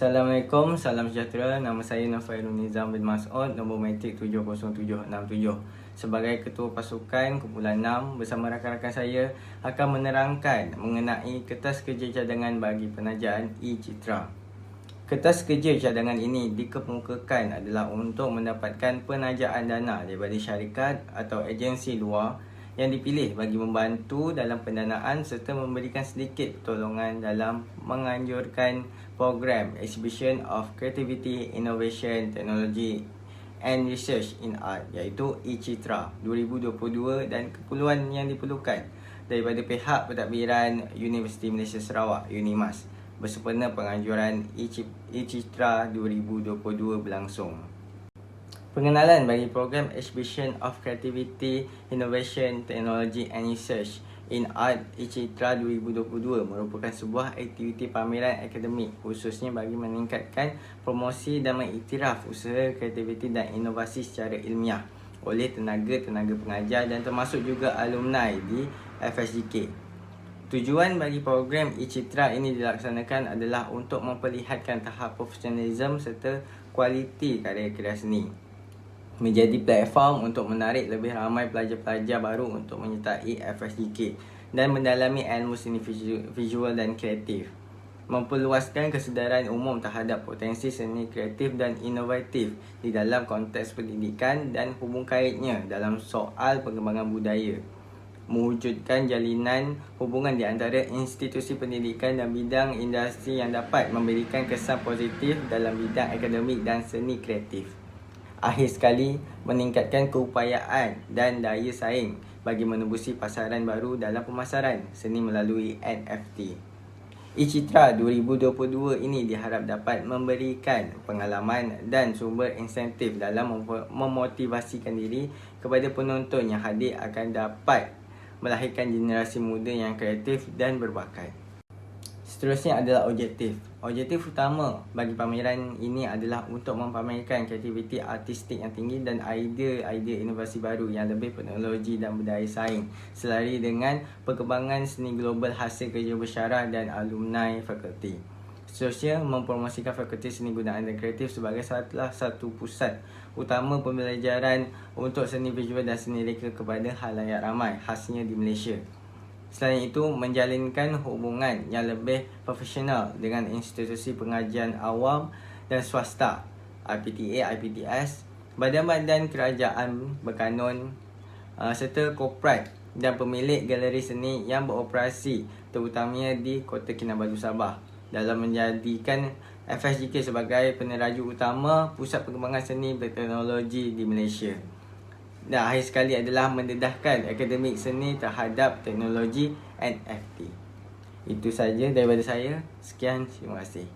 Assalamualaikum, salam sejahtera. Nama saya Nafairul Nizam bin Mas'ud, nombor matrik 70767. Sebagai Ketua Pasukan Kumpulan 6, bersama rakan-rakan saya akan menerangkan mengenai Kertas Kerja Cadangan bagi Penajaan e-Citra. Kertas kerja cadangan ini dikemukakan adalah untuk mendapatkan penajaan dana daripada syarikat atau agensi luar yang dipilih bagi membantu dalam pendanaan serta memberikan sedikit pertolongan dalam menganjurkan program Exhibition of Creativity, Innovation, Technology and Research in Art iaitu e-Citra 2022 dan keperluan yang diperlukan daripada pihak pentadbiran Universiti Malaysia Sarawak UNIMAS bersempena penganjuran e-Citra 2022 berlangsung. Pengenalan bagi program Exhibition of Creativity, Innovation, Technology and Research in Art e-Citra 2022 merupakan sebuah aktiviti pameran akademik khususnya bagi meningkatkan promosi dan mengiktiraf usaha kreativiti dan inovasi secara ilmiah oleh tenaga-tenaga pengajar dan termasuk juga alumni di FSGK. Tujuan bagi program e-Citra ini dilaksanakan adalah untuk memperlihatkan tahap profesionalisme serta kualiti karya-karya seni. Menjadi platform untuk menarik lebih ramai pelajar-pelajar baru untuk menyertai FSGK dan mendalami ilmu seni visual dan kreatif. Memperluaskan kesedaran umum terhadap potensi seni kreatif dan inovatif di dalam konteks pendidikan dan hubung kaitnya dalam soal pengembangan budaya. Mewujudkan jalinan hubungan di antara institusi pendidikan dan bidang industri yang dapat memberikan kesan positif dalam bidang akademik dan seni kreatif. Akhir sekali, meningkatkan keupayaan dan daya saing bagi menembusi pasaran baru dalam pemasaran seni melalui NFT. e-Citra 2022 ini diharap dapat memberikan pengalaman dan sumber insentif dalam memotivasikan diri kepada penonton yang hadir akan dapat melahirkan generasi muda yang kreatif dan berbakat. Seterusnya adalah objektif. Objektif utama bagi pameran ini adalah untuk mempamerkan kreativiti artistik yang tinggi dan idea-idea inovasi baru yang lebih teknologi dan berdaya saing selari dengan perkembangan seni global hasil kerja bersyarah dan alumni fakulti. Seterusnya, mempromosikan fakulti seni gunaan dan kreatif sebagai salah satu pusat utama pembelajaran untuk seni visual dan seni reka kepada halayak ramai khasnya di Malaysia. Selain itu, menjalinkan hubungan yang lebih profesional dengan institusi pengajian awam dan swasta, IPTA, IPTS, badan-badan kerajaan berkanun serta korporat dan pemilik galeri seni yang beroperasi terutamanya di Kota Kinabalu, Sabah dalam menjadikan FSGK sebagai peneraju utama pusat pengembangan seni berteknologi di Malaysia. Dan akhir sekali adalah mendedahkan akademik seni terhadap teknologi NFT. Itu saja daripada saya. Sekian, terima kasih.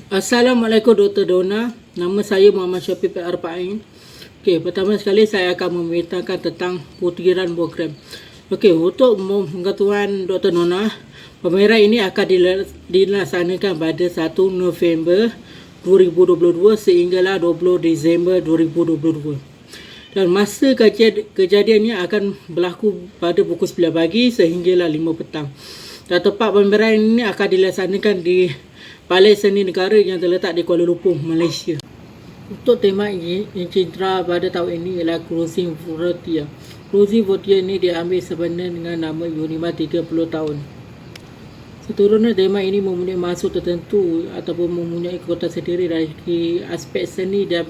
Assalamualaikum Dr. Dona. Nama saya Muhammad Syafiq Arbain. Okey, pertama sekali saya akan memberitakan tentang putiran program. Okey, untuk pengetahuan Dr. Dona, pameran ini akan dilaksanakan pada 1 November 2022 sehinggalah 20 Disember 2022. Dan masa kejadiannya akan berlaku pada pukul 9 pagi sehinggalah 5 petang. Dan tempat pameran ini akan dilaksanakan di Balai Seni Negara yang terletak di Kuala Lumpur, Malaysia. Untuk tema e-Citra pada tahun ini ialah Closing Frontier. Closing Frontier ini diambil sebenarnya dengan nama UNIMAS 30 tahun. Seterusnya, tema ini mempunyai maksud tertentu ataupun mempunyai kekuatan sendiri dari aspek seni dan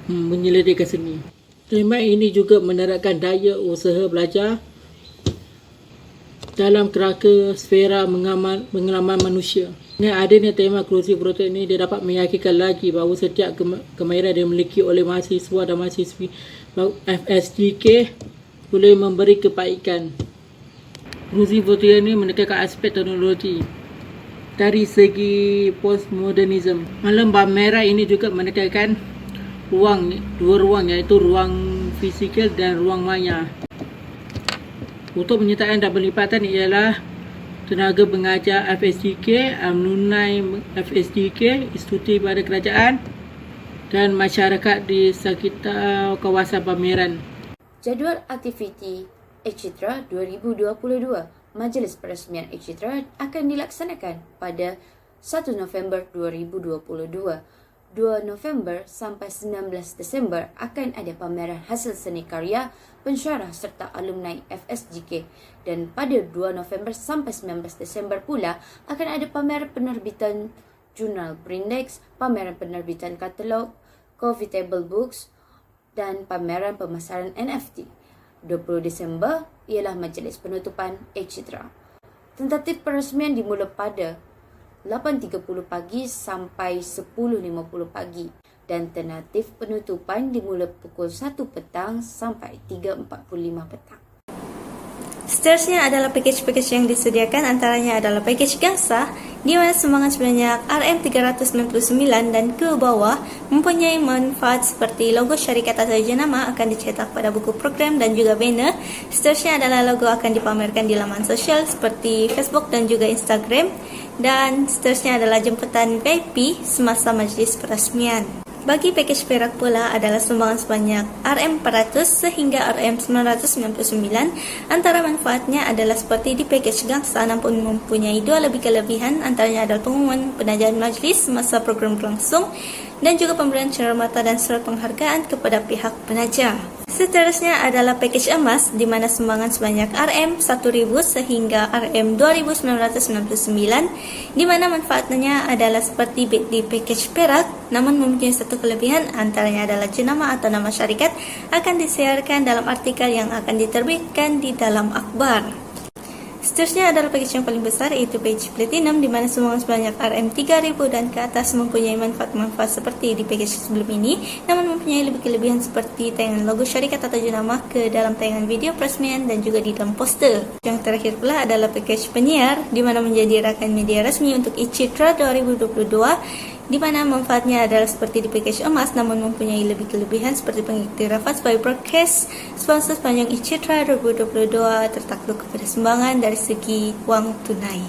menyelidiki seni. Tema ini juga menerapkan daya usaha belajar dalam kerangka sfera pengalaman manusia. Dengan adanya tema Closing Frontier ini, dia dapat meyakinkan lagi bahawa setiap kemahiran yang dimiliki oleh mahasiswa dan mahasiswi FSGK boleh memberi kebaikan. Closing Frontier ini menekankan aspek teknologi dari segi postmodernism. Malam pameran ini juga menekankan dua ruang iaitu ruang fizikal dan ruang maya. Untuk penyertaan dan penglibatan ialah tenaga pengajar FSGK, alumni FSGK, institusi pada kerajaan dan masyarakat di sekitar kawasan pameran. Jadual aktiviti e-Citra 2022 Majlis Peresmian Each Citra akan dilaksanakan pada 1 November 2022. 2 November sampai 19 Desember akan ada pameran hasil seni karya pensyarah serta alumni FSGK, dan pada 2 November sampai 19 Desember pula akan ada pameran penerbitan jurnal Brindex, pameran penerbitan katalog, coffee table books dan pameran pemasaran NFT. 20 Desember ialah majlis penutupan Each Citra. Tentatif peresmian dimula pada 8.30 pagi sampai 10.50 pagi dan tentatif penutupan dimula pukul 1 petang sampai 3.45 petang. Seterusnya adalah package-package yang disediakan, antaranya adalah package gangsa di mana sumbangan sebanyak RM399 dan ke bawah mempunyai manfaat seperti logo syarikat atau jenama akan dicetak pada buku program dan juga banner. Seterusnya adalah logo akan dipamerkan di laman sosial seperti Facebook dan juga Instagram, dan seterusnya adalah jemputan VIP semasa majlis peresmian. Bagi package perak pula adalah sumbangan sebanyak RM400 sehingga RM999. Antara manfaatnya adalah seperti di package gangsa, namun mempunyai dua lebih kelebihan, antaranya adalah pengumuman penajaan majlis semasa program berlangsung dan juga pemberian cenderamata dan surat penghargaan kepada pihak penaja. Seterusnya adalah package emas di mana sumbangan sebanyak RM1000 sehingga RM2999, di mana manfaatnya adalah seperti di package perak, namun mempunyai satu kelebihan, antaranya adalah jenama atau nama syarikat akan disiarkan dalam artikel yang akan diterbitkan di dalam akhbar. Seterusnya adalah package yang paling besar, yaitu package platinum, di mana sumbangan sebanyak RM3000 dan ke atas mempunyai manfaat-manfaat seperti di package sebelum ini, namun mempunyai lebih kelebihan seperti tayangan logo syarikat atau jenama ke dalam tayangan video peresmian dan juga di dalam poster. Yang terakhir pula adalah package penyiar, di mana menjadi rakan media resmi untuk Each Citra 2022, di mana manfaatnya adalah seperti di package emas, namun mempunyai lebih kelebihan seperti pengiktirafan sebagai broadcast sponsor sepanjang Each Citra 2022 tertakluk kepada sumbangan dari segi wang tunai.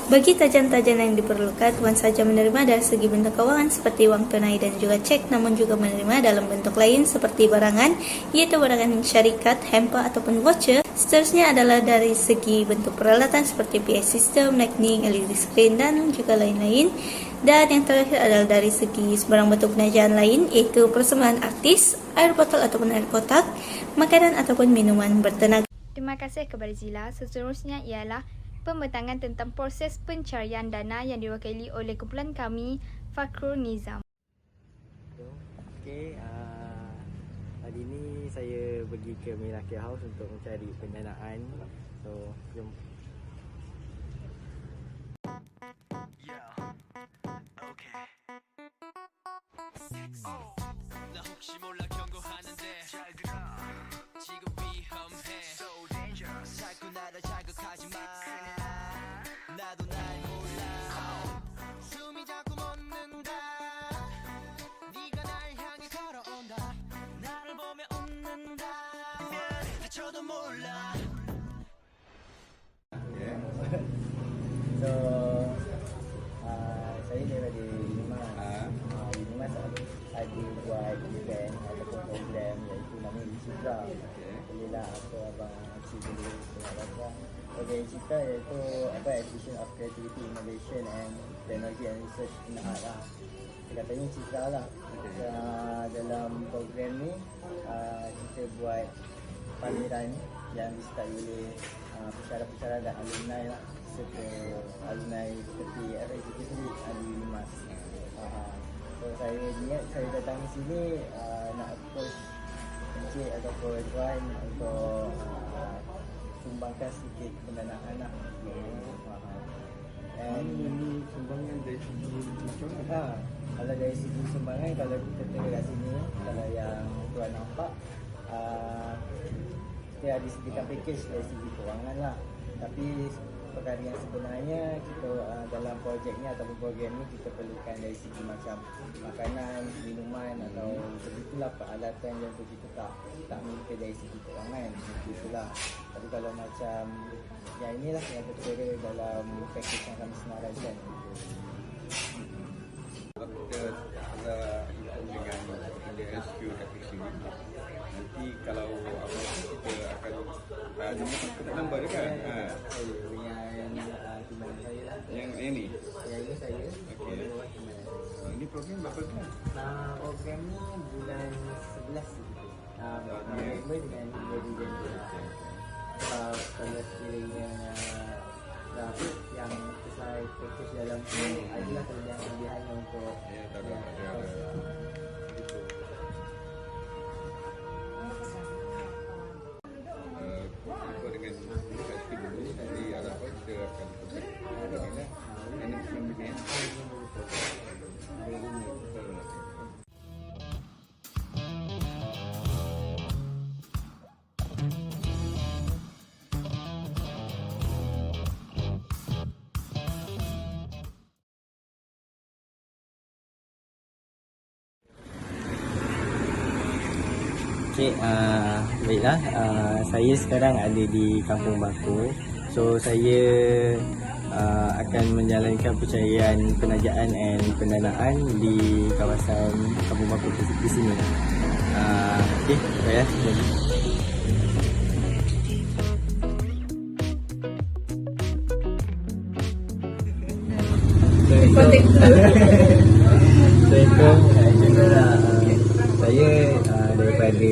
Bagi tajan-tajan yang diperlukan, bukan saja menerima dari segi bentuk keuangan seperti wang tunai dan juga cek, namun juga menerima dalam bentuk lain seperti barangan, yaitu barangan syarikat, hamper ataupun voucher. Seterusnya adalah dari segi bentuk peralatan seperti PA system, lightning, LED screen dan juga lain-lain. Dan yang terakhir adalah dari segi sebarang bentuk penajaan lain, yaitu persembahan artis, air botol ataupun air kotak, makanan ataupun minuman bertenaga. Terima kasih kepada Zila. Seterusnya ialah pembentangan tentang proses pencarian dana yang diwakili oleh kumpulan kami, Fakhrul Nizam. Okey, hari ni saya pergi ke Miracle House untuk mencari pendanaan. So, jom. 나 혹시 몰라 경고하는데 잘 들어 지금 위험해 So dangerous 자꾸 나를 자극하지 마 나도 날 몰라 숨이 자꾸 멎는다 네가 날 향해 걸어온다 나를 보며 웃는다 다쳐도 몰라 So, saya daripada Limas. Limas ada buat event ataupun program iaitu nama Each Citra. Bolehlah apa abang Cik boleh tengok baca. Program Each Citra iaitu Acquisition of Creativity, Innovation and Technology and Research in Art lah. Katanya Citra lah. Dalam program ni kita buat pameran yang disertai oleh pensyarah-pensyarah dan alumni lah, serta alumni seperti FSGK sendiri di Limas. So saya niat saya datang di sini nak approach encik ataupun tuan untuk sumbangkan sedikit pendanaan lah. Dan ini sumbangan dari segi macam mana? Kalau dari segi sumbangan, kalau kita tengok kat sini, kalau yang tuan nampak, kita ada sediakan package dari segi kewangan lah. Tapi perkara yang sebenarnya kita dalam projek ni ataupun program ni kita perlukan dari segi macam makanan, minuman atau begitulah peralatan yang kita tak miliki dari segi kewangan. Itulah. Tapi kalau macam yang inilah yang tertera dalam package yang kami senaraikan. Kita ada dengan secure kat sini. Nanti kalau apa kita akan kita nombor dia kan. Yang ni. Yang ini saya. Okey. Ini program berapa bulan? Program ni bulan 11 gitu. November dengan 2 Disember. Kalau sekiranya apa yang sesuai package dalam tu adalah kelebihan-kelebihannya untuk Ikut dengan festive dulu, nanti ada apa kita akan announcement ni. Okay, baiklah. Saya sekarang ada di Kampung Baku. So, saya akan menjalankan pencarian penajaan dan pendanaan di kawasan Kampung Baku di sini. Okay, saya. Saya daripada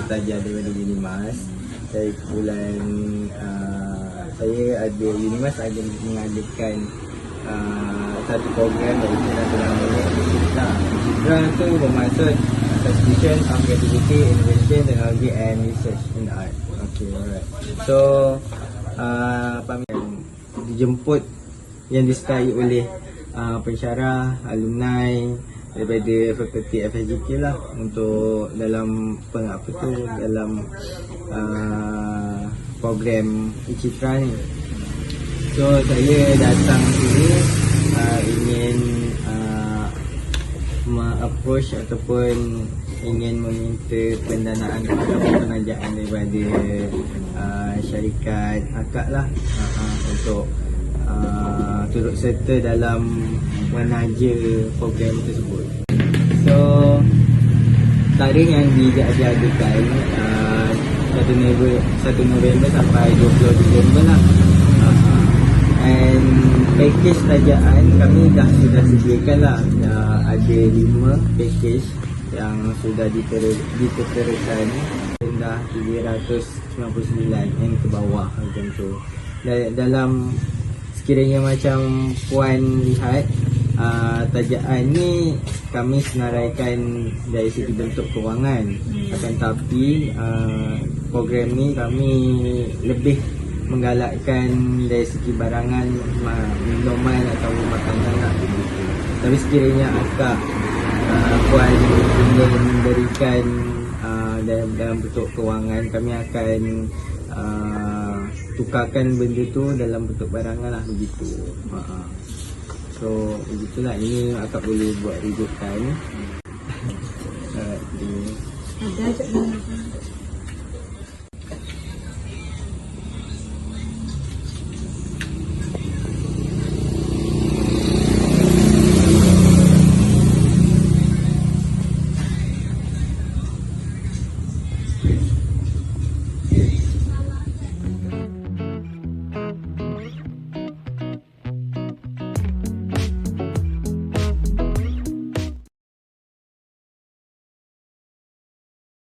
pelajar daripada Unimas. Saya kebetulan saya ada Unimas ada mengadakan satu program iaitu namanya Citra. Citra tu bermaksud Substitution of Creativity, Innovation, Technology and Research in Art. Okay, alright. So dijemput yang disertai oleh pensyarah, alumni daripada fakulti FSJK lah untuk dalam dalam program Citra ni. So saya datang sini ingin approach ataupun ingin meminta pendanaan ataupun penajaan daripada syarikat akak lah untuk turut serta dalam menaja program tersebut. So tarikh yang diadakan 1 November sampai 20 Disember lah. And package tajaan kami sudah sediakan lah. Ada 5 package yang sudah diterterakan rendah 399 yang ke bawah macam tu. Dalam sekiranya macam puan lihat tajaan ni kami senaraikan dari segi bentuk kewangan, akan tapi program ni kami lebih menggalakkan dari segi barangan, minuman atau makanan lah begitu. Tapi sekiranya akak puan ingin memberikan dalam bentuk kewangan, kami akan tukarkan benda tu dalam bentuk barangan lah begitu. So begitulah, ini akak boleh buat rujukan.